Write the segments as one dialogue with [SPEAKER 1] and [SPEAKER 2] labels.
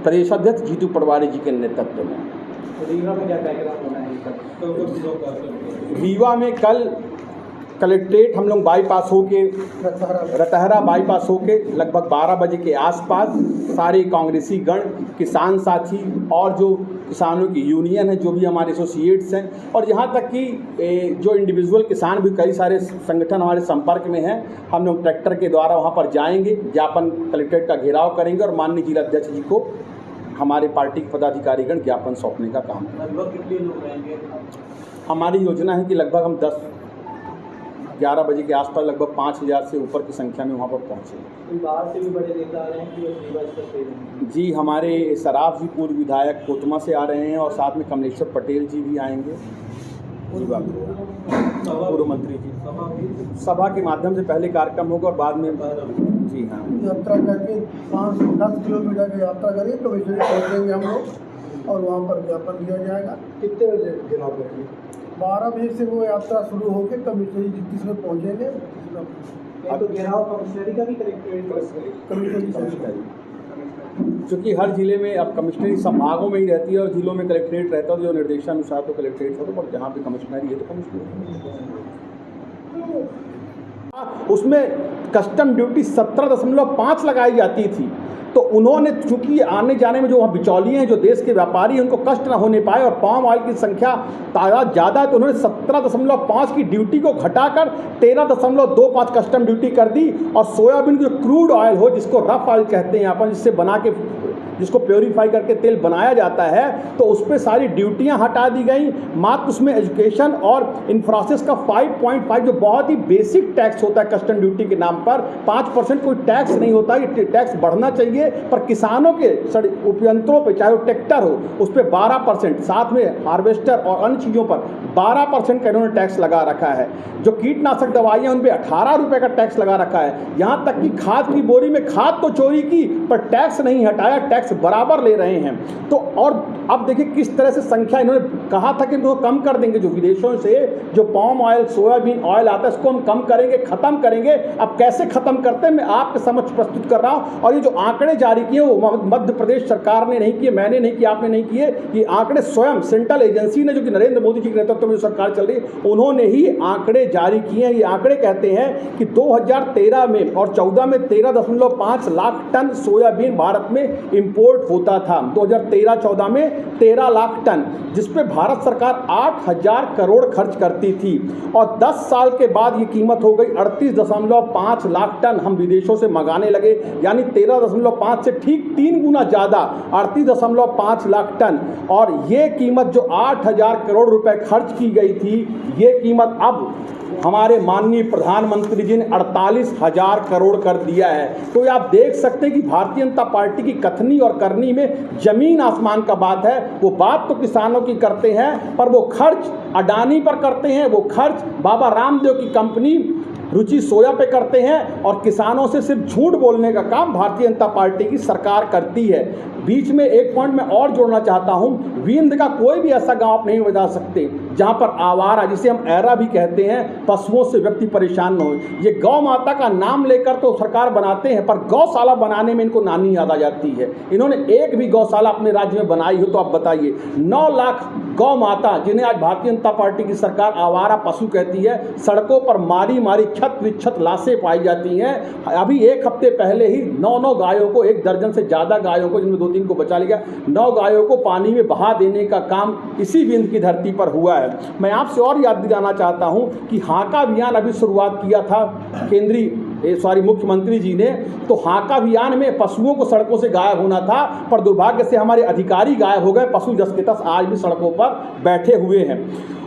[SPEAKER 1] प्रदेश अध्यक्ष जीतू पटवारी जी के नेतृत्व में।
[SPEAKER 2] रीवा में क्या कार्यक्रम होना है?
[SPEAKER 1] रीवा में कल कलेक्ट्रेट हम लोग बाईपास होके रतहरा बाईपास होके लगभग 12 बजे के आसपास सारे कांग्रेसी गण, किसान साथी और जो किसानों की यूनियन है, जो भी हमारे एसोसिएट्स हैं, और यहाँ तक कि जो इंडिविजुअल किसान भी कई सारे संगठन हमारे संपर्क में हैं, हम लोग ट्रैक्टर के द्वारा वहाँ पर जाएंगे, ज्ञापन कलेक्ट्रेट का घेराव करेंगे और माननीय जिलाध्यक्ष जी को हमारे पार्टी के पदाधिकारीगण ज्ञापन सौंपने का काम करेंगे।
[SPEAKER 2] लगभग कितने लोग रहेंगे?
[SPEAKER 1] हमारी योजना है कि लगभग हम 10-11 बजे के आसपास लगभग 5000 से ऊपर की संख्या में वहाँ पर पहुँचेंगे।
[SPEAKER 2] बाहर से भी बड़े नेता आ रहे हैं कि रीवा से?
[SPEAKER 1] जी, हमारे सराफ जी पूर्व विधायक कोतमा से आ रहे हैं और साथ में कमलेश्वर पटेल जी भी आएंगे, पूर्व मंत्री जी। सभा के माध्यम से पहले कार्यक्रम होगा और बाद में जी हाँ
[SPEAKER 3] यात्रा करके 5-10 किलोमीटर की यात्रा करेंगे, कमिश्नरी पहुँचेंगे हम लोग और वहाँ पर ज्ञापन दिया जाएगा।
[SPEAKER 2] कितने बजे घेराव करेंगे?
[SPEAKER 3] 12 बजे से वो यात्रा शुरू होकर कमिश्नरी जिस में पहुँचेंगे।
[SPEAKER 2] तो घेराव कमिश्नरी का भी कलेक्ट्रेट
[SPEAKER 3] कमिश्नरी
[SPEAKER 1] क्योंकि हर जिले में अब कमिश्नरी संभागों में ही रहती है और जिलों में कलेक्ट्रेट रहता है, जो निर्देशानुसार तो कलेक्ट्रेट होता है, पर जहाँ पे कमिश्नरी है तो कमिश्नरी। उसमें कस्टम ड्यूटी 17.5 लगाई जाती थी, तो उन्होंने चूंकि आने जाने में जो वहाँ बिचौलिए हैं, जो देश के व्यापारी हैं, उनको कष्ट न होने पाए और पाम ऑयल की संख्या तादाद ज़्यादा है, तो उन्होंने 17.5 की ड्यूटी को घटाकर 13.25 कस्टम ड्यूटी कर दी। और सोयाबीन जो क्रूड ऑयल हो, जिसको रफ ऑयल कहते हैं अपन, जिससे बना के जिसको प्योरीफाई करके तेल बनाया जाता है, तो उस पर सारी ड्यूटियां हटा दी गई। मात्र उसमें एजुकेशन और इंफ्रास्ट्रक्चर का 5.5 जो बहुत ही बेसिक टैक्स होता है कस्टम ड्यूटी के नाम पर, 5% कोई टैक्स नहीं होता। ये टैक्स बढ़ना चाहिए, पर किसानों के उपयंत्रों पे, चाहे वो ट्रैक्टर हो, उस पर 12%, साथ में हार्वेस्टर और अन्य चीज़ों पर 12% का इन्होंने टैक्स लगा रखा है। जो कीटनाशक दवाइयाँ, उन पर 18 रुपये का टैक्स लगा रखा है। यहाँ तक कि खाद की बोरी में खाद तो चोरी की, पर टैक्स नहीं हटाया, टैक्स बराबर ले रहे हैं। तो और अब देखिए किस तरह से संख्या, इन्होंने कहा था कि इनको कम कर देंगे, जो विदेशों से जो पाम ऑयल, सोयाबीन ऑयल आता है, इसको हम कम करेंगे, ख़त्म करेंगे। अब कैसे ख़त्म करते हैं, मैं आपके समक्ष प्रस्तुत कर रहा हूँ। और ये जो आंकड़े जारी किए वो मध्य प्रदेश सरकार ने नहीं किए, मैंने नहीं किया, आपने नहीं किए। ये आंकड़े स्वयं सेंट्रल एजेंसी ने, जो कि नरेंद्र मोदी जी के नेतृत्व में सरकार चल रही है, उन्होंने ही आंकड़े जारी किए हैं। ये आंकड़े कहते हैं कि 2013 में और 14 में 13.5 लाख टन सोयाबीन भारत में इंपोर्ट होता था। 2013-14 में 13 लाख टन, जिस पे भारत सरकार 8,000 करोड़ खर्च करती थी। और 10 साल के बाद ये कीमत हो गई 38.5 लाख टन हम विदेशों से मंगाने लगे, यानी 13.5 से ठीक 3 गुना ज़्यादा, 38.5 लाख टन। और ये कीमत जो 8,000 करोड़ रुपए खर्च की गई थी, ये कीमत अब हमारे माननीय प्रधानमंत्री जी ने 48,000 करोड़ कर दिया है। तो ये आप देख सकते हैं कि भारतीय जनता पार्टी की कथनी और करनी में जमीन आसमान का बात है। वो बात तो किसानों की करते हैं, पर वो खर्च अडानी पर करते हैं, वो खर्च बाबा रामदेव की कंपनी रुचि सोया पे करते हैं, और किसानों से सिर्फ झूठ बोलने का काम भारतीय जनता पार्टी की सरकार करती है। बीच में एक पॉइंट मैं और जोड़ना चाहता हूं, विंध्य का कोई भी ऐसा गांव आप नहीं बता सकते जहां पर आवारा, जिसे हम ऐरा भी कहते हैं, पशुओं से व्यक्ति परेशान न हो। ये गौ माता का नाम लेकर तो सरकार बनाते हैं, पर गौशाला बनाने में इनको नानी याद आ जाती है। इन्होंने एक भी गौशाला अपने राज्य में बनाई हो तो आप बताइए। 9 लाख गौ माता, जिन्हें आज भारतीय जनता पार्टी की सरकार आवारा पशु कहती है, सड़कों पर मारी मारी छत विच्छत लाशें पाई जाती हैं। अभी एक हफ्ते पहले ही 9 गायों को, 1 दर्जन से ज़्यादा गायों को, जिनमें 2-3 को बचा लिया, 9 गायों को पानी में बहा देने का काम इसी विंध्य की धरती पर हुआ है। मैं आपसे और याद दिलाना चाहता हूं कि हाका अभियान अभी शुरुआत किया था मुख्यमंत्री जी ने, तो हाका अभियान में पशुओं को सड़कों से गायब होना था, पर दुर्भाग्य से हमारे अधिकारी गायब हो गए। पशु जस के तस आज भी सड़कों पर बैठे हुए हैं।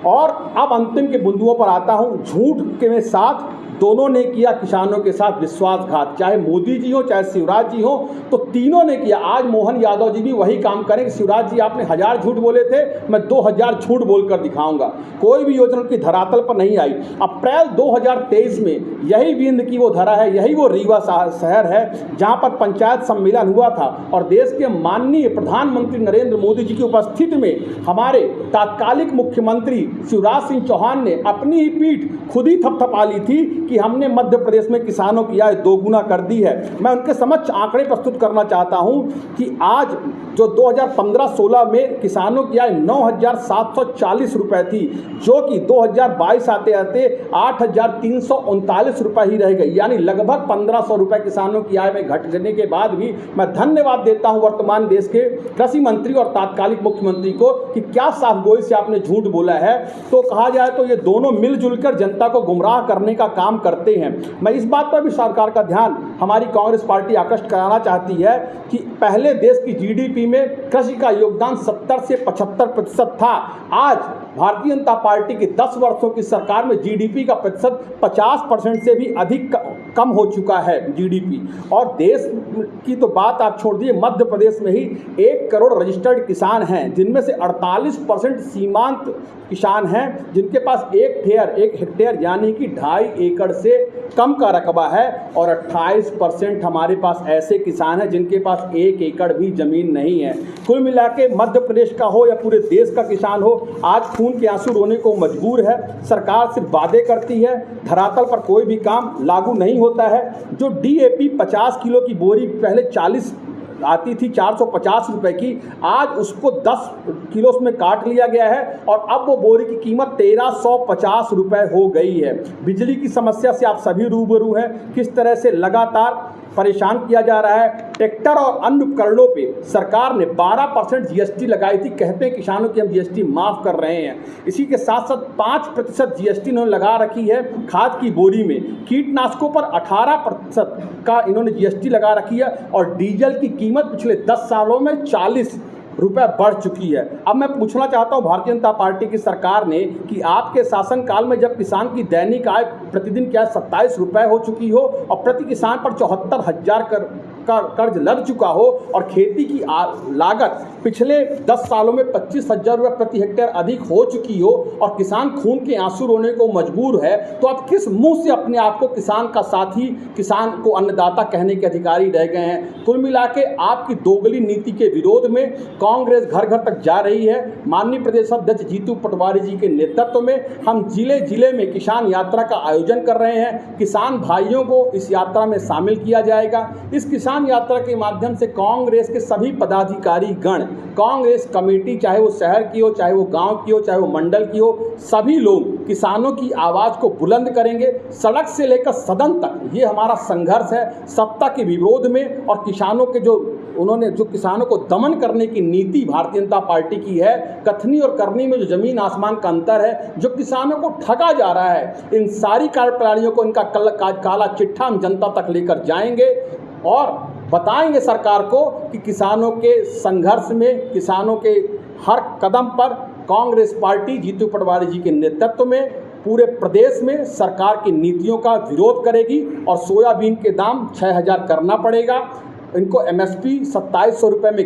[SPEAKER 1] और अब अंतिम के बिंदुओं पर आता हूं। झूठ के साथ दोनों ने किया किसानों के साथ विश्वासघात, चाहे मोदी जी हो चाहे शिवराज जी हो, तो तीनों ने किया। आज मोहन यादव जी भी वही काम करें कि शिवराज जी आपने 1000 झूठ बोले थे, मैं 2000 झूठ बोलकर दिखाऊंगा। कोई भी योजना की धरातल पर नहीं आई। अप्रैल 2023 में यही विंध्य की वो धरा है, यही वो रीवा शहर है जहाँ पर पंचायत सम्मेलन हुआ था, और देश के माननीय प्रधानमंत्री नरेंद्र मोदी जी की उपस्थिति में हमारे तात्कालिक मुख्यमंत्री शिवराज सिंह चौहान ने अपनी ही पीठ खुद ही थपथपा ली थी कि हमने मध्य प्रदेश में किसानों की आय दोगुना कर दी है। मैं उनके समक्ष आंकड़े प्रस्तुत करना चाहता हूं कि आज जो 2015-16 में किसानों की आय 9,740 रुपये थी, जो कि 2022 आते आते 8,339 रुपये ही रह गई, यानी लगभग 1,500 रुपये किसानों की आय में घटने के बाद भी मैं धन्यवाद देता हूं वर्तमान देश के कृषि मंत्री और तात्कालिक मुख्यमंत्री को कि क्या साफगोई से आपने झूठ बोला है। तो कहा जाए तो ये दोनों मिलजुल कर जनता को गुमराह करने का काम करते हैं। मैं इस बात पर भी सरकार का ध्यान हमारी कांग्रेस पार्टी आकृष्ट कराना चाहती है कि पहले देश की जीडीपी में कृषि का योगदान 70 से 75% था। आज भारतीय जनता पार्टी की 10 वर्षों की सरकार में जीडीपी का प्रतिशत 50% से भी अधिक कम हो चुका है जीडीपी। और देश की तो बात आप छोड़ दीजिए, मध्य प्रदेश में ही 1 करोड़ रजिस्टर्ड किसान हैं, जिनमें से 48% सीमांत किसान हैं, जिनके पास 1 हेक्टेयर यानी कि 2.5 एकड़ से कम का रकबा है, और 28% हमारे पास ऐसे किसान हैं जिनके पास 1 एकड़ भी ज़मीन नहीं है। कुल मिला के मध्य प्रदेश का हो या पूरे देश का किसान हो, आज खून के आंसू रोने को मजबूर है। सरकार सिर्फ वादे करती है, धरातल पर कोई भी काम लागू नहीं होता है। जो डीएपी 50 किलो की बोरी पहले 40 आती थी 450 रुपये की, आज उसको 10 किलो में काट लिया गया है और अब वो बोरी की कीमत 1350 रुपये हो गई है। बिजली की समस्या से आप सभी रूबरू हैं, किस तरह से लगातार परेशान किया जा रहा है। ट्रैक्टर और अन्य उपकरणों पे सरकार ने 12% जीएसटी लगाई थी, कहते हैं किसानों की हम जीएसटी माफ़ कर रहे हैं। इसी के साथ साथ 5% जीएसटी इन्होंने लगा रखी है खाद की बोरी में। कीटनाशकों पर 18% का इन्होंने जीएसटी लगा रखी है और डीजल की कीमत पिछले 10 सालों में 40 रुपये बढ़ चुकी है। अब मैं पूछना चाहता हूं भारतीय जनता पार्टी की सरकार ने कि आपके शासनकाल में जब किसान की दैनिक आय प्रतिदिन क्या 27 रुपये हो चुकी हो और प्रति किसान पर 74,000 का कर्ज लग चुका हो और खेती की लागत पिछले 10 सालों में 25,000 रुपये प्रति हेक्टेयर अधिक हो चुकी हो और किसान खून के आंसू रोने को मजबूर है, तो आप किस मुंह से अपने आप को किसान का साथी, किसान को अन्नदाता कहने के अधिकारी रह गए हैं। कुल मिला के आपकी दोगली नीति के विरोध में कांग्रेस घर घर तक जा रही है। माननीय प्रदेश अध्यक्ष जीतू पटवारी जी के नेतृत्व में हम जिले जिले में किसान यात्रा का आयोजन कर रहे हैं। किसान भाइयों को इस यात्रा में शामिल किया जाएगा। इस किसान यात्रा के माध्यम से कांग्रेस के सभी पदाधिकारी गण, कांग्रेस कमेटी, चाहे वो शहर की हो, चाहे वो गांव की हो, चाहे वो मंडल की हो, सभी लोग किसानों की आवाज़ को बुलंद करेंगे। सड़क से लेकर सदन तक ये हमारा संघर्ष है सत्ता के विरोध में। और किसानों के जो किसानों को दमन करने की नीति भारतीय जनता पार्टी की है, कथनी और करनी में जो जमीन आसमान का अंतर है, जो किसानों को ठगा जा रहा है, इन सारी कार्यप्रणालियों को, इनका काला चिट्ठा हम जनता तक लेकर जाएंगे और बताएंगे सरकार को कि किसानों के संघर्ष में, किसानों के हर कदम पर कांग्रेस पार्टी जीतू पटवारी जी के नेतृत्व में पूरे प्रदेश में सरकार की नीतियों का विरोध करेगी। और सोयाबीन के दाम 6,000 करना पड़ेगा, इनको एमएसपी 2700 रुपये में